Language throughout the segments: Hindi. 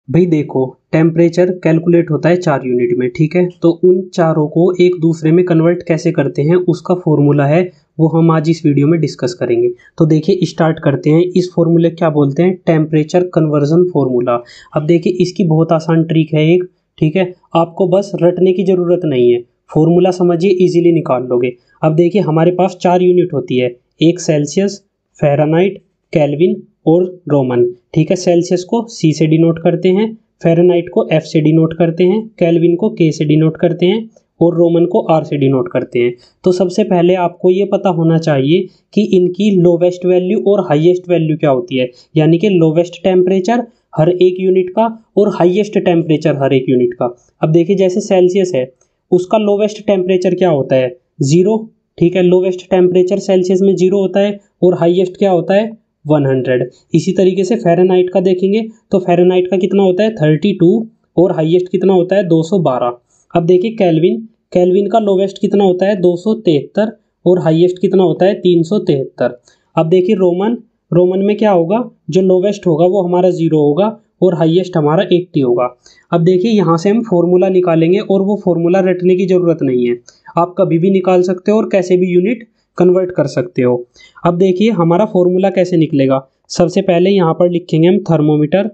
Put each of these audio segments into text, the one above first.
भाई देखो, टेम्परेचर कैलकुलेट होता है 4 यूनिट में, ठीक है। तो उन चारों को एक दूसरे में कन्वर्ट कैसे करते हैं उसका फॉर्मूला है, वो हम आज इस वीडियो में डिस्कस करेंगे। तो देखिए स्टार्ट करते हैं। इस फॉर्मूले क्या बोलते हैं? Temperature conversion formula. अब देखिए इसकी बहुत आसान ट्रिक है एक, ठीक है। आपको बस रटने की ज़रूरत नहीं है, फॉर्मूला समझिए इजीली निकाल लोगे। अब देखिए हमारे पास 4 यूनिट होती है, एक सेल्सियस, फ़ारेनहाइट, केल्विन और रोमन, ठीक है। सेल्सियस को सी से डिनोट करते हैं, फ़ारेनहाइट को एफ से डिनोट करते हैं, केल्विन को के से डिनोट करते हैं और रोमन को आर से डिनोट करते हैं। तो सबसे पहले आपको ये पता होना चाहिए कि इनकी लोवेस्ट वैल्यू और हाईएस्ट वैल्यू क्या होती है, यानी कि लोवेस्ट टेम्परेचर हर एक यूनिट का और हाईएस्ट टेम्परेचर हर एक यूनिट का। अब देखिए जैसे सेल्सियस है, उसका लोवेस्ट टेम्परेचर क्या होता है? 0, ठीक है। लोवेस्ट टेम्परेचर सेल्सियस में 0 होता है और हाईएस्ट क्या होता है? 100। इसी तरीके से फ़ारेनहाइट का देखेंगे तो फ़ारेनहाइट का कितना होता है? 32 और हाईएस्ट कितना होता है? 212। अब देखिए केल्विन, केल्विन का लोवेस्ट कितना होता है? 273 और हाईएस्ट कितना होता है? 373। अब देखिए रोमन, रोमन में क्या होगा? जो लोवेस्ट होगा वो हमारा 0 होगा और हाईएस्ट हमारा 80 होगा। अब देखिए यहाँ से हम फॉर्मूला निकालेंगे और वो फॉर्मूला रटने की ज़रूरत नहीं है, आप कभी भी निकाल सकते हो और कैसे भी यूनिट कन्वर्ट कर सकते हो। अब देखिए हमारा फॉर्मूला कैसे निकलेगा। सबसे पहले यहाँ पर लिखेंगे हम थर्मोमीटर,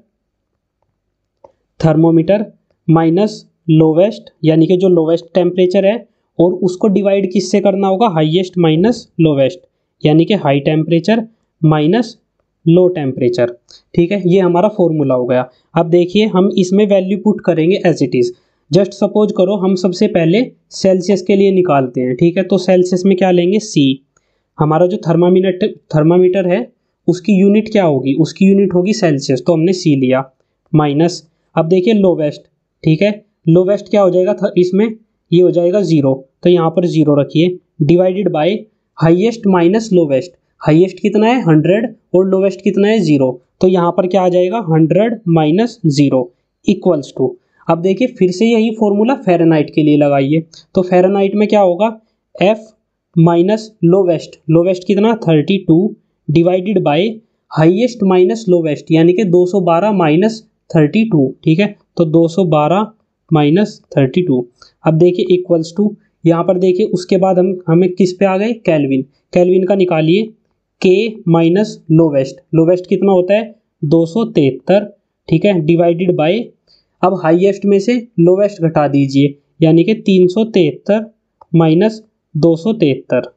थर्मोमीटर माइनस लोवेस्ट, यानी कि जो लोवेस्ट टेम्परेचर है, और उसको डिवाइड किससे करना होगा? हाईएस्ट माइनस लोवेस्ट, यानी कि high temperature minus low temperature, ठीक है। ये हमारा फॉर्मूला हो गया। अब देखिए हम इसमें वैल्यू पुट करेंगे as it is. Just suppose करो हम सबसे पहले सेल्सियस के लिए निकालते हैं, ठीक है। तो सेल्सियस में क्या लेंगे? सी। हमारा जो थर्मामीटर है उसकी यूनिट क्या होगी? उसकी यूनिट होगी सेल्सियस, तो हमने सी लिया। माइनस, अब देखिए लोवेस्ट, ठीक है। लोवेस्ट क्या हो जाएगा इसमें? ये हो जाएगा 0, तो यहाँ पर 0 रखिए। Divided by highest minus lowest, highest कितना है? 100 और लोवेस्ट कितना है? 0, तो यहाँ पर क्या आ जाएगा? 100 माइनस 0 इक्वल्स टू। अब देखिए फिर से यही फॉर्मूला फ़ारेनहाइट के लिए लगाइए। तो फ़ारेनहाइट में क्या होगा? एफ माइनस लोवेस्ट, लोवेस्ट कितना? 32 divided by highest minus lowest, यानी कि 212 माइनस 32, ठीक है। तो 212 माइनस 32। अब देखिए इक्वल्स टू, यहाँ पर देखिए उसके बाद हमें किस पे आ गए? केल्विन। केल्विन का निकालिए, के माइनस लोवेस्ट, लोवेस्ट कितना होता है? 273, ठीक है। डिवाइडेड बाय, अब हाईएस्ट में से लोवेस्ट घटा दीजिए, यानी कि 373 माइनस 273,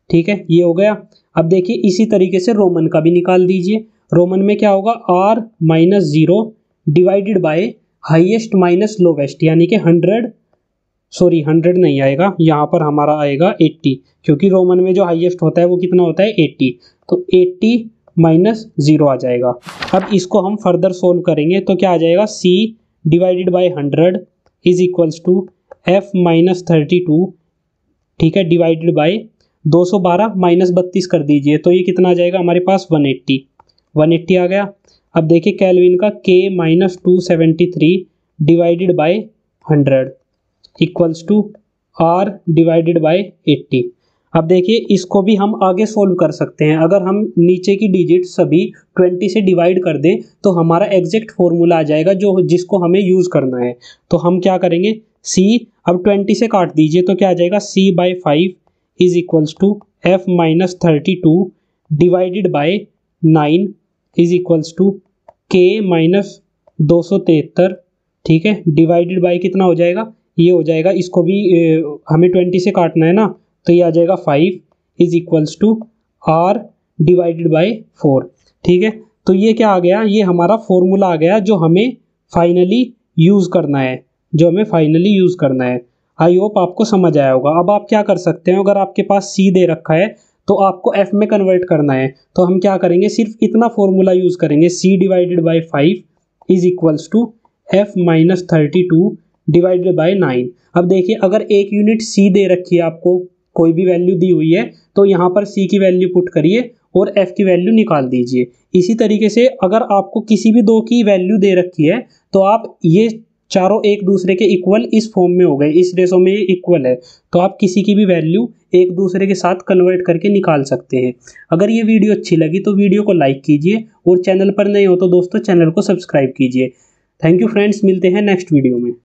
ठीक है। ये हो गया। अब देखिए इसी तरीके से रोमन का भी निकाल दीजिए। रोमन में क्या होगा? R minus 0 divided by highest minus lowest, यानी कि 100 नहीं आएगा, यहाँ पर हमारा आएगा 80, क्योंकि रोमन में जो हाईएस्ट होता है वो कितना होता है? 80, तो 80 माइनस 0 आ जाएगा। अब इसको हम फर्दर सोल्व करेंगे तो क्या आ जाएगा? C divided by 100 is equals to F minus 32, ठीक है, डिवाइडेड बाय 212 माइनस 32 कर दीजिए, तो ये कितना आ जाएगा हमारे पास? 180, 180 आ गया। अब देखिए कैल्विन का K minus 273 divided by 100 equals to R divided by 80। अब देखिए इसको भी हम आगे सोल्व कर सकते हैं। अगर हम नीचे की डिजिट सभी 20 से डिवाइड कर दें तो हमारा एग्जैक्ट फॉर्मूला आ जाएगा जो जिसको हमें यूज़ करना है। तो हम क्या करेंगे? सी, अब 20 से काट दीजिए तो क्या आ जाएगा? C by 5 is equals to F minus 32 divided by 9 is equals to K minus 273, ठीक है, डिवाइडेड बाय कितना हो जाएगा? ये हो जाएगा, इसको भी हमें 20 से काटना है ना, तो ये आ जाएगा 5 is equals to R divided by 4, ठीक है। तो ये क्या आ गया? ये हमारा फॉर्मूला आ गया जो हमें फाइनली यूज़ करना है, जो हमें फाइनली यूज़ करना है। आई होप आपको समझ आया होगा। अब आप क्या कर सकते हैं, अगर आपके पास सी दे रखा है तो आपको एफ में कन्वर्ट करना है, तो हम क्या करेंगे? सिर्फ इतना फॉर्मूला यूज़ करेंगे, C divided by 5 is equals to F minus 32 divided by 9। अब देखिए अगर एक यूनिट सी दे रखी है, आपको कोई भी वैल्यू दी हुई है, तो यहाँ पर सी की वैल्यू पुट करिए और एफ की वैल्यू निकाल दीजिए। इसी तरीके से अगर आपको किसी भी दो की वैल्यू दे रखी है तो आप ये चारों एक दूसरे के इक्वल इस फॉर्म में हो गए, इस रेशो में ये इक्वल है, तो आप किसी की भी वैल्यू एक दूसरे के साथ कन्वर्ट करके निकाल सकते हैं। अगर ये वीडियो अच्छी लगी तो वीडियो को लाइक कीजिए और चैनल पर नए हो तो दोस्तों चैनल को सब्सक्राइब कीजिए। थैंक यू फ्रेंड्स, मिलते हैं नेक्स्ट वीडियो में।